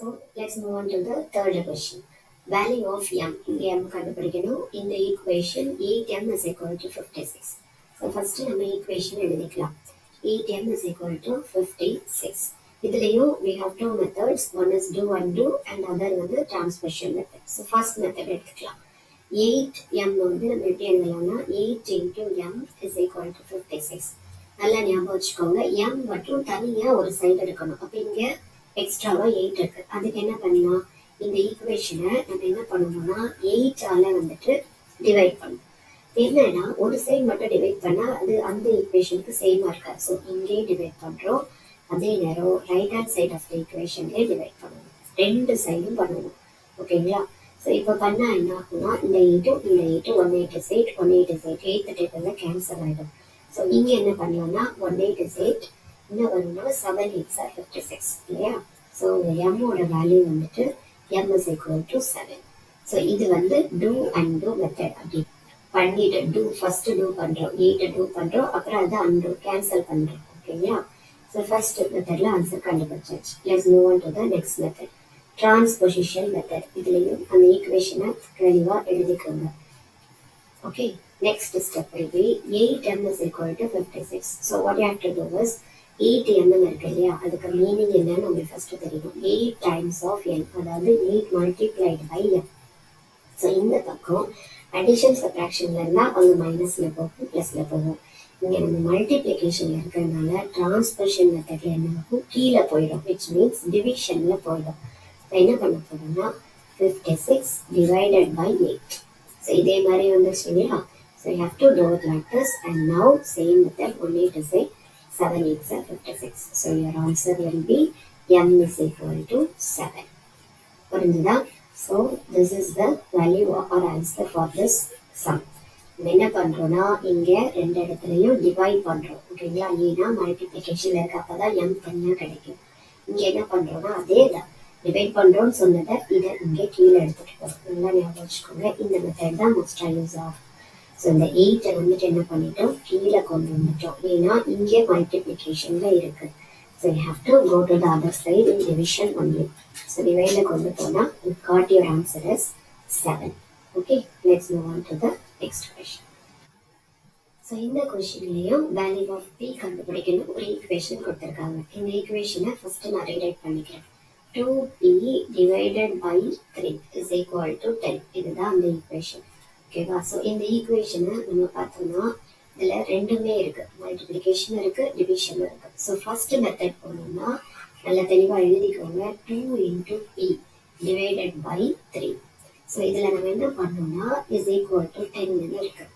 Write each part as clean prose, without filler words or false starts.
So let's move on to the third question. Value of m. இங்க m கண்டுபிடிக்கணும். இந்த equation 8m is equal to 56. So first நம்ம equation எழுதிக்கலாம். 8m is equal to 56. இதுலயும் we have two methods. One is do undo and other வந்து transposition method. So first method எடுத்துக்கலாம். 8m வந்து நம்ம எப்படி எழுதலாம்னா 8 into m is equal to 56. நல்லா ஞாபகம் வச்சுக்கோங்க. m மட்டும் தனியா ஒரு சைடு இருக்கணும். அப்ப இங்க எக்ஸ்ட்ராவா 8 இருக்கு. அதுக்கு என்ன பண்ணலாம், இந்த ஈக்குவேஷனை நம்ம என்ன பண்ணணும்னா 8ஆல வந்துட்டு டிவைட் பண்ணணும். என்னன்னா ஒரு சைடு மட்டும் டிவைட் பண்ணா அது அந்த ஈக்குவேஷனுக்கு சேமா இருக்காது. ஸோ இங்கேயே டிவைட் பண்றோம், அதே நேரம் right hand side of the ஈக்குவேஷன்லேயே டிவைட் பண்ணணும். ரெண்டு சைடும் பண்ணணும். ஓகேங்களா? ஸோ இப்போ பண்ணா என்ன ஆகும்னா இந்த 8 188 188 எயித் டேபிள்ல கேன்சல் ஆயிடும். ஸோ இங்க என்ன பண்ணலாம்னா 188 இன்னும் வரும்னா 7 8s are 56 இல்லையா? ஸோ m ஓட வேல்யூ வந்துட்டு m is equal to 7. So இது வந்து do and do மெத்தட். அப்படி பண்ணிட்டு do ஃபர்ஸ்ட் do பண்றோம், 8 do பண்றோம், அப்புறம் அதை undo கேன்சல் பண்றோம். ஓகேங்களா? ஸோ ஃபர்ஸ்ட் மெத்தட்ல ஆன்சர் கண்டுபிடிச்சாச்சு. Let's move on to the next method, transposition method. இதுலயும் அந்த ஈக்குவேஷனை தெளிவா எழுதிக்கோங்க. Okay, next step will be 8m is equal to 56. So what you have to do is 8m இருக்கு இல்லையா, அதுக்கு மீனிங் என்னன்னு உங்களுக்கு ஃபர்ஸ்ட் தெரியணும். 8 times of n, அதாவது 8 multiplied by m. ஸோ இந்த பக்கம் அடிஷன் சப்ராக்ஷன்ல இருந்தா அவங்க மைனஸ்ல போகும், பிளஸ்ல போகும். இங்க நம்ம மல்டிப்ளிகேஷன்ல இருக்கிறதுனால டிரான்ஸ்போசிஷன் மெத்தட்ல என்ன ஆகும், கீழே போயிடும், விச் மீன்ஸ் டிவிஷன்ல போயிடும். என்ன பண்ண போறோம்னா 56 divided by 8. So இதே மாதிரி வந்துச்சு இல்லையா? So you have to do it like this, and now same method, only to say 7 8s are 56. So your answer will be m is equal to 7. புரிஞ்சுதா? So this is the value or answer for this sum. என்ன பண்றோம்னா இங்க ரெண்டு இடத்துலயும் divide பண்றோம். ஓகேங்களா? ஏன்னா மல்டிப்ளிகேஷன்ல இருக்க அப்பதான் m தனியா கிடைக்கும். இங்க என்ன பண்றோம்னா அதே தான் டிவைட் பண்றோம்னு சொன்னதை இதை இங்கே கீழே எடுத்துட்டு போறோம். நல்லா ஞாபகம் வச்சுக்கோங்க. இந்த மெத்தட் தான் மோஸ்டா யூஸ் ஆகும். ஸோ இந்த 8 வந்துட்டு என்ன பண்ணிட்டோம், கீழே கொண்டு வந்துட்டோம். ஏன்னா இங்கே மல்டிப்ளிகேஷன்ல இருக்கு. So you have to go to the other side in division only. So டிவைட்ல கொண்டு போனா you got your answer is 7. Okay, let's move on to the next question. So இந்த கொஸ்டின்லயும் வேல்யூ ஆஃப் பி கண்டுபிடிக்கணும். ஒரு ஈக்குவேஷன் கொடுத்துருக்காங்க. இந்த ஈக்குவேஷனை ஃபர்ஸ்ட் நான் ரீரைட் பண்ணிக்கிறேன். 2p divided by 3 is equal to 10. இதுதான் அந்த ஈக்குவேஷன். ஓகேவா? ஸோ இந்த ஈக்குவேஷனை நம்ம பார்த்தோம்னா இதுல ரெண்டுமே இருக்கு, மல்டிப்ளிகேஷன் இருக்கு, டிவிஷன் இருக்கு. ஸோ ஃபர்ஸ்ட் மெத்தட் போனோம்னா நல்லா தெளிவா எழுதிக்கோங்க. 2 into p divided by 3. So இதுல நம்ம என்ன பண்ணோம்னா is equal to 10 இருக்கு.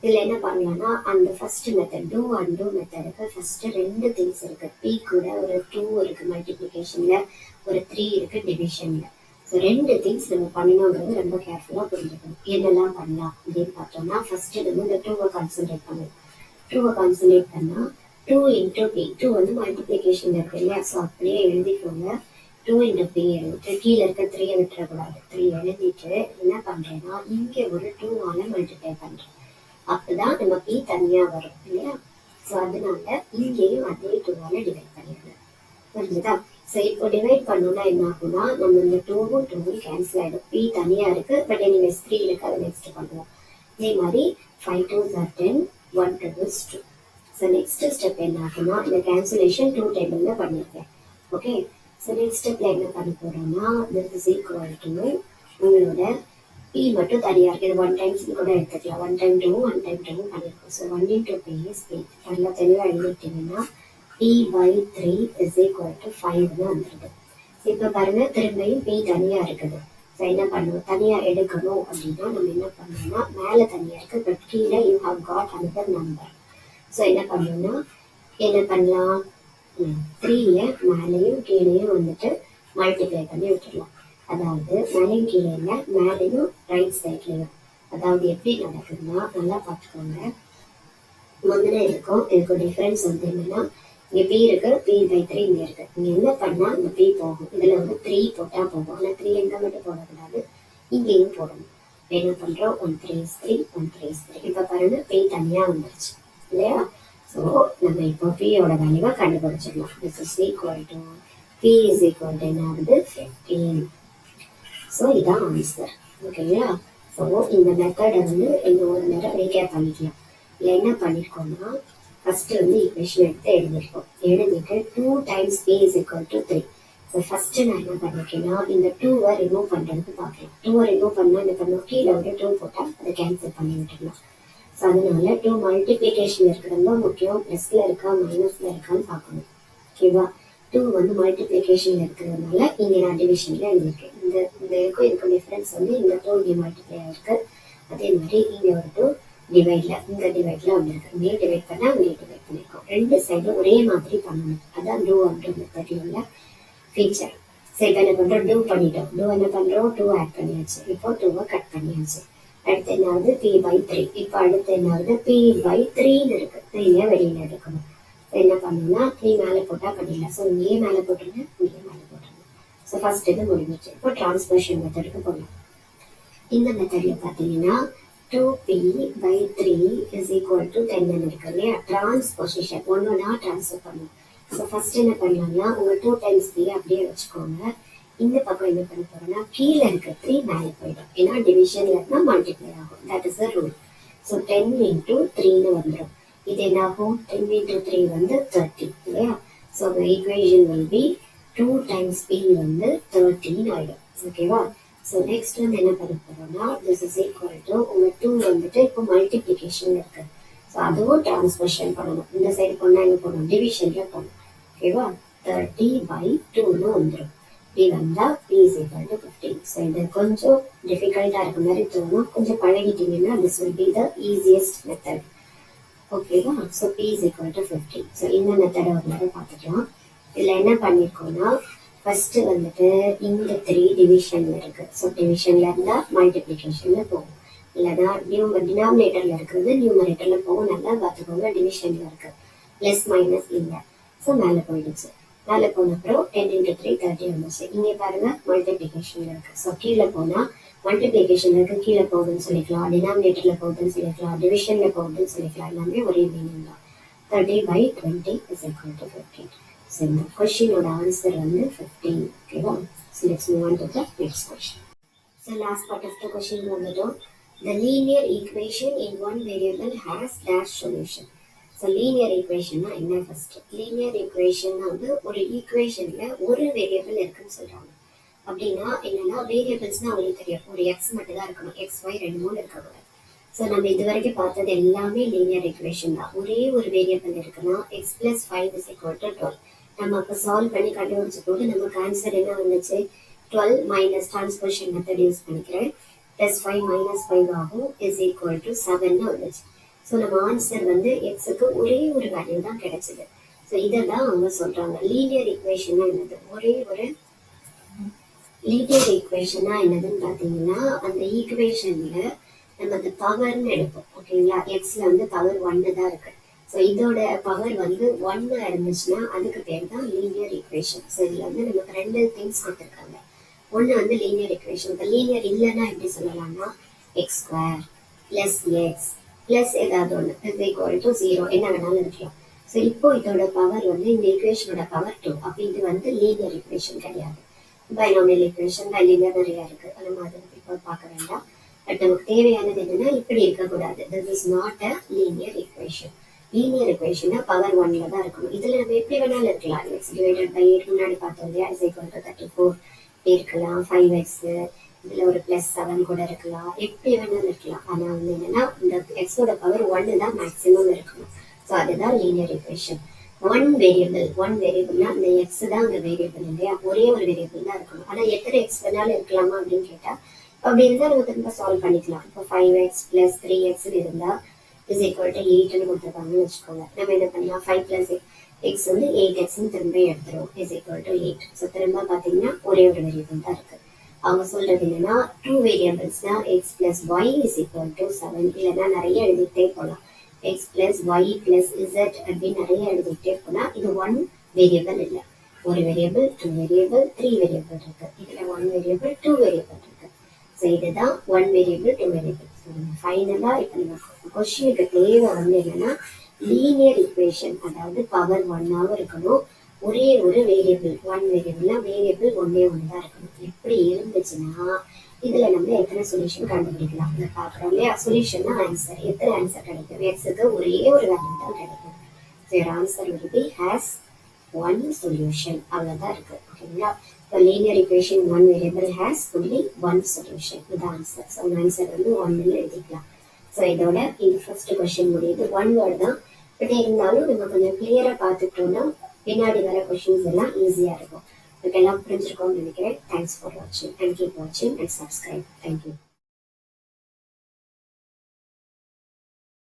இதுல என்ன பண்ணலாம்னா அந்த ஃபர்ஸ்ட் மெத்தட் டூ அண்ட் மெத்தடுக்கு ஃபர்ஸ்ட் ரெண்டு திங்ஸ் இருக்கு. பி கூட ஒரு 2 இருக்கு மல்டிப்ளிகேஷன்ல, ஒரு 3 இருக்கு டிவிஷன்ல. ஸோ ரெண்டு திங்ஸ் நம்ம பண்ணணுங்கிறது ரொம்ப கேர்ஃபுல்லா புரிஞ்சுக்கணும். என்னெல்லாம் பண்ணலாம் அப்படின்னு பார்த்தோம்னா ஃபர்ஸ்ட் நம்ம இந்த 2வை கான்சன்ட்ரேட் பண்ணணும். 2வை கான்சன்ட்ரேட் பண்ணா 2 into p, 2 வந்து மல்டிப்ளிகேஷன்ல இருக்கு இல்லையா? ஸோ அப்படியே எழுதிக்கோங்க. 2 into p எழுதிட்டு கீழே இருக்க 3யை விட்டுறக்கூடாது. 3 எழுதிட்டு என்ன பண்றேன்னா இங்க ஒரு 2ஆல மல்டிப்ளை பண்றேன். அப்பதான் நம்ம பி தனியா வரும் இல்லையா? ஸோ அதனால இங்கேயும் அதே 2ஆல டிவைட் பண்ணிடுங்க. புரிஞ்சுதா? ஸோ இப்போ டிவைட் பண்ணோம்னா என்ன ஆகும்னா நம்ம இந்த 2வும் 2வும் கேன்சல் ஆயிடும். பி தனியா இருக்கு, பட் எனிவேஸ் 3 இருக்கு, அதை நெக்ஸ்ட் பண்ணுவோம். இதே மாதிரி 5 2s are 10, 1 2 is 2. So next step என்ன ஆகும்னா இந்த கேன்சலேஷன் 2 டேபிள்ல பண்ணிருக்கேன். ஓகே, ஸோ நெக்ஸ்ட் ஸ்டெப்ல என்ன பண்ண போறோம்னா this is equal to உங்களோட p மட்டும் தனியா இருக்கு. இது 1 times கூட எடுத்துக்கலாம். 1 time 2 1 time 2 பண்ணிருக்கோம். So 1 into p is p. நல்லா தெளிவா எழுதிட்டீங்கன்னா p by 3 is equal to 5 வந்துருது. இப்போ பாருங்க திரும்பியும் p தனியா இருக்குது. ஸோ என்ன பண்ணுவோம், தனியா எடுக்கணும் அப்படின்னா நம்ம என்ன பண்ணோம்னா மேலே தனியா இருக்கு, பட் கீழே you have got another number. So என்ன பண்ணோம்னா என்ன பண்ணலாம், 3யை மேலேயும் கீழேயும் வந்துட்டு மல்டிப்ளை பண்ணி விட்டுடலாம். அதாவது மேலேயும் கீழே இல்லை, மேலேயும் ரைட் சைட்லையும். அதாவது எப்படி நடக்குதுன்னா நல்லா பார்த்துக்கோங்க. முதல்ல இருக்கும் இதுக்கு டிஃபரன்ஸ் வந்து என்னன்னா இங்க p இருக்கு, p by 3 இங்க இருக்கு. இங்க என்ன பண்ணா இந்த p போகும், இதுல வந்து 3 போட்டா போகும். ஆனா 3 எங்க மட்டும் போடக்கூடாது, இங்கேயும் போடணும். என்ன பண்றோம், 1 3 is 3 1 3 is 3. இப்ப பாருங்க p தனியா வந்துருச்சு இல்லையா? ஸோ நம்ம இப்போ p யோட வேல்யூவை கண்டுபிடிச்சிடலாம். This is equal to p is equal to என்ன ஆகுது 15. ஸோ இதான் ஆன்சர். ஓகேங்களா? ஸோ இந்த மெத்தடை வந்து இன்னும் ஒரு நேரம் ரீகேப் பண்ணிக்கலாம். இல்லை என்ன பண்ணியிருக்கோம்னா ஃபர்ஸ்ட் வந்து ஈக்குவேஷன் எடுத்து எழுதியிருக்கோம். எழுதிட்டு 2 times p is equal to 3. So first நான் என்ன பண்ணிருக்கேன்னா இந்த 2வை ரிமூவ் பண்ணுறதுக்கு பார்க்கலாம். 2வை ரிமூவ் பண்ணால் என்ன பண்ணணும், கீழே வந்து 2 போட்டால் அதை கேன்சல் பண்ணி விட்டுடலாம். ஸோ அதனால 2 மல்டிப்ளிகேஷன் இருக்கிறது முக்கியம், ப்ளஸ்ல இருக்கா மைனஸ்ல இருக்கான்னு பார்க்கணும். ஓகேவா? 2 வந்து மல்டிப்ளிகேஷன்ல இருக்கிறதுனால இங்கே நான் டிவிஷன்ல எழுதியிருக்கேன். இந்த இதுக்கும் டிஃபரன்ஸ் வந்து இந்த 2 இங்கே மல்டிப்ளை ஆயிருக்கு. அதே மாதிரி இங்கே ஒரு 2 டிவைட்ல இந்த டிவைட்ல ஒன்று இருக்கு. இங்கே டிவைட் பண்ணா இங்கே டிவைட் பண்ணிருக்கோம். ரெண்டு சைடும் ஒரே மாதிரி பண்ணணும். அதான் டூ அண்ட் மெத்தட்ல உள்ள ஃபீச்சர். ஸோ இப்போ என்ன பண்றோம், டூ பண்ணிட்டோம். டூ என்ன பண்றோம், 2 ஆட் பண்ணியாச்சு. இப்போ 2வை கட் பண்ணியாச்சு. அடுத்து என்ன ஆகுது, p/3. இப்போ அடுத்து என்ன ஆகுது, p/3ன்னு இருக்கு. 3 வெளியில எடுக்கணும். என்ன பண்ணணும்னா 3 மேலே போட்டால் பண்ணிடலாம். ஸோ இங்கேயே மேலே போட்டுருங்க, இங்கேயே மேலே போட்டுருங்க. ஸோ ஃபர்ஸ்ட் இது முடிஞ்சிச்சு. இப்போ டிரான்ஸ்போர்ஷன் மெத்தடுக்கு போகலாம். இந்த மெத்தட்ல பார்த்தீங்கன்னா 2p/3 is equal to 10 இருக்கு இல்லையா? டிரான்ஸ்போசிஷன் ஒன்றுனா ட்ரான்ஸ்ஃபர் பண்ணும். ஸோ ஃபர்ஸ்ட் என்ன பண்ணலாம்னா உங்க 2 times p அப்படியே வச்சுக்கோங்க. இந்த பக்கம் என்ன பண்ண போறோம்னா கீழே இருக்க 3 மேலே போயிடும். ஏன்னா டிவிஷன்ல இருந்தால் மல்டிப்ளை ஆகும். That is a rule. So 10 into 3ன்னு வந்துடும். இது என்ன ஆகும், 10 into 3 வந்து 30 இல்லையா? So the equation will be 2 times p வந்து 13 ஆயிடும். ஓகேவா? ஸோ நெக்ஸ்ட் வந்து என்ன பண்ண போறோம்னா திஸ் இஸ் ஈக்குவல் டு உங்க 2 வந்துட்டு இப்போ மல்டிப்ளிகேஷன் இருக்கு. ஸோ அதுவும் டிரான்ஸ்போர்ஷன் பண்ணணும். இந்த சைடு போனா என்ன போகணும், டிவிஷன்ல போகணும். ஓகேவா? 30/2ன்னு வந்துடும். இப்படி வந்தா p is equal to 15. So இது கொஞ்சம் டிஃபிகல்ட்டா இருக்க மாதிரி தோணும். கொஞ்சம் பழகிட்டீங்கன்னா this will be the easiest method. ஓகேவா? So p is equal to 15. So இந்த மெத்தடை ஒரு நேரம் பார்த்துக்கலாம். இதில் என்ன பண்ணியிருக்கோம்னா ஃபர்ஸ்ட் வந்துட்டு இந்த 3 டிவிஷன்ல இருக்கு. ஸோ டிவிஷன்ல இருந்தா மல்டிப்ளிகேஷன்ல போகும். இல்லைன்னா டினாமினேட்டர்ல இருக்கிறது நியூமரேட்டர்ல போகும். நல்லா பார்த்துக்கோங்க. டிவிஷன்ல இருக்கு, பிளஸ் மைனஸ் இல்லை. ஸோ மேலே போயிடுச்சு. மேலே போன அப்புறம் 10 into 3 30 வந்துச்சு. இங்கே பாருங்க மல்டிப்ளிகேஷன்ல இருக்கு. ஸோ கீழே போனா மல்டிப்ளிகேஷன் இருக்கு, கீழே போகுதுன்னு சொல்லிக்கலாம். டினாமினேட்டர்ல போகுதுன்னு சொல்லிக்கலாம். டிவிஷன்ல போகுதுன்னு சொல்லிக்கலாம். எல்லாமே ஒரே மீனிங் தான். 30/20 is equal to 15. ஸோ இந்த கொஸ்டினோட ஆன்சர் வந்து 15. ஓகேவா? So let's move on to the next question. So last part of the question வந்துட்டோம். The linear equation in one variable has dash solution. So linear ஈக்குவேஷன்னா என்ன? First linear ஈக்குவேஷன்னா வந்து ஒரு ஈக்குவேஷன்ல ஒரு variable இருக்குன்னு சொல்றாங்க. அப்படின்னா என்னன்னா வேரியபிள்ஸ்னா உங்களுக்கு தெரியும், ஒரு எக்ஸ் மட்டும் தான் இருக்கணும், எக்ஸ் ஒய் 2 3 இருக்கக்கூடாது. ஸோ நம்ம இது வரைக்கும் பார்த்தது எல்லாமே லீனியர் ஈக்குவேஷன் தான். ஒரே ஒரு வேரியபிள் இருக்குன்னா X plus 5 is equal to 12. நம்ம அப்போ சால்வ் பண்ணி கண்டுபிடிச்ச போது நமக்கு ஆன்சர் என்ன வந்துச்சு, 12 மைனஸ் டிரான்ஸ்போர்ஷன் மெத்தட் யூஸ் பண்ணிக்கிறேன், பிளஸ் 5 மைனஸ் 5 ஆகும், இஸ் ஈக்குவல் டு 7ன்னு வந்துச்சு. ஸோ நம்ம ஆன்சர் வந்து எக்ஸுக்கு ஒரே ஒரு வேல்யூ தான் கிடைச்சது. ஸோ இதெல்லாம் அவங்க சொல்றாங்க லீனியர் ஈக்குவேஷன்னா என்னது. ஒரே ஒரு லீனியர் ஈக்குவேஷனா என்னதுன்னு பார்த்தீங்கன்னா அந்த ஈக்குவேஷன்ல நம்ம அந்த பவர்னு எடுப்போம். ஓகேங்களா? எக்ஸ்ல வந்து பவர் 1 தான் இருக்கு. ஸோ இதோட பவர் வந்து 1 இருந்துச்சுன்னா அதுக்கு பேர் தான் லீனியர் ஈக்குவேஷன். ஸோ இதுல வந்து நமக்கு 2 திங்ஸ் கொடுத்துருக்காங்க. ஒன்று வந்து லீனியர் ஈக்குவேஷன். இப்போ லீனியர் இல்லைன்னா எப்படி சொல்லலாம்னா X square plus X plus ஏதாவது ஒன்று இஸ் ஈக்குவல் டு 0 என்ன வேணாலும் இருக்கலாம். ஸோ இப்போ இதோட பவர் வந்து இந்த ஈக்குவேஷனோட பவர் 2. அப்போ இது வந்து லீனியர் ஈக்குவேஷன் கிடையாது. பைனாமியல் ஈக்குவேஷன் லீனியர் நிறைய இருக்கு. நம்ம அதை இப்போ பார்க்க வேண்டாம். பட் நமக்கு தேவையானது என்னன்னா இப்படி இருக்கக்கூடாது. This is not a linear equation. Linear ஈக்குவேஷனா பவர் 1ல தான் இருக்கணும். இதுல நம்ம எப்படி வேணாலும் இருக்கலாம். எக்ஸ் டிவைடட் பை 8 முன்னாடி பார்த்தோம் இல்லையா, இஸ் ஈக்குவல் டு 34 இருக்கலாம். 5x இதுல ஒரு பிளஸ் 7 கூட இருக்கலாம். எப்படி வேணாலும் இருக்கலாம். ஆனா வந்து என்னன்னா இந்த எக்ஸோட பவர் 1 தான் மேக்ஸிமம் இருக்கணும். ஸோ அதுதான் லீனியர் ஈக்குவேஷன். ஒன் வேரியபிள்னா அந்த எக்ஸ் தான் அந்த வேரியபிள் இல்லையா, ஒரே ஒரு வேரியபிள் தான் இருக்கணும். ஆனா எத்தனை எக்ஸ் வேணாலும் இருக்கலாமா அப்படின்னு கேட்டா அப்படி இருந்தா நம்ம திரும்ப சால்வ் பண்ணிக்கலாம். இப்போ 5x பிளஸ் 3x இருந்தா இஸ் ஈக்குவல் டு 8ன்னு கொடுத்துருக்காங்கன்னு வச்சுக்கோங்க. நம்ம என்ன பண்ணலாம், 5 பிளஸ் எக்ஸ் வந்து 8xன்னு திரும்ப எடுத்துருவோம், இஸ் ஈக்குவல் டு 8. ஸோ திரும்ப பார்த்தீங்கன்னா ஒரே ஒரு வேரியபிள் தான் இருக்கு. அவங்க சொல்றது என்னன்னா 2 வேரியபிள்ஸ்னா x plus y is equal to 7. இல்லைன்னா நிறைய எழுதிட்டே போகலாம். X plus y plus z அப்படின்னு நிறைய எழுதிட்டே போனா இது 1 வேரியபிள் இல்லை. ஒரு வேரியபிள், 2 வேரியபிள், 3 வேரியபிள் இருக்கு. இதுல 1 வேரியபிள், 2 வேரியபிள் இருக்கு. ஸோ இதுதான் 1 வேரியபிள், 2 வேரியபிள். ஃபைனலா இப்போ நம்ம கொஸ்டினுக்கு தேவை வந்து என்னன்னா லீனியர் ஈக்குவேஷன், அதாவது பவர் 1ஆவும் இருக்கணும், ஒரே ஒரு வேரியபிள், ஒன் வேரியபிள்னா வேரியபிள் ஒன்னே ஒன்று தான் இருக்கணும். இப்படி இருந்துச்சுன்னா இதுல நம்ம எத்தனை சொல்யூஷன் கண்டுபிடிக்கலாம் பாக்குறோம் இல்லையா. சொல்யூஷன்னா ஆன்சர், எத்தனை ஆன்சர் கிடைக்கும், எக்ஸுக்கு ஒரே ஒரு வேல்யூ தான் கிடைக்கும். So your answer will be has one solution. அவ்வளவுதான் இருக்கு. ஓகேங்களா. The linear equation one variable has only one solution. இது ஆன்சர். ஸோ ஆன்சர் வந்து ஒன்னு எழுதிக்கலாம். ஸோ இதோட இந்த ஃபர்ஸ்ட் கொஸ்டின் முடியுது. ஒன் வேர்டு தான், பட் இருந்தாலும் நம்ம கொஞ்சம் கிளியரா பார்த்துட்டோம்னா பின்னாடி வர கொஸ்டின்ஸ் எல்லாம் ஈஸியா இருக்கும். எல்லாம் புரிஞ்சிருக்கோம்னு நினைக்கிறேன். தேங்க்ஸ் ஃபார் வாட்சிங் அண்ட் கீப் வாட்சிங் அண்ட் சப்ஸ்கிரைப். தேங்க்யூ.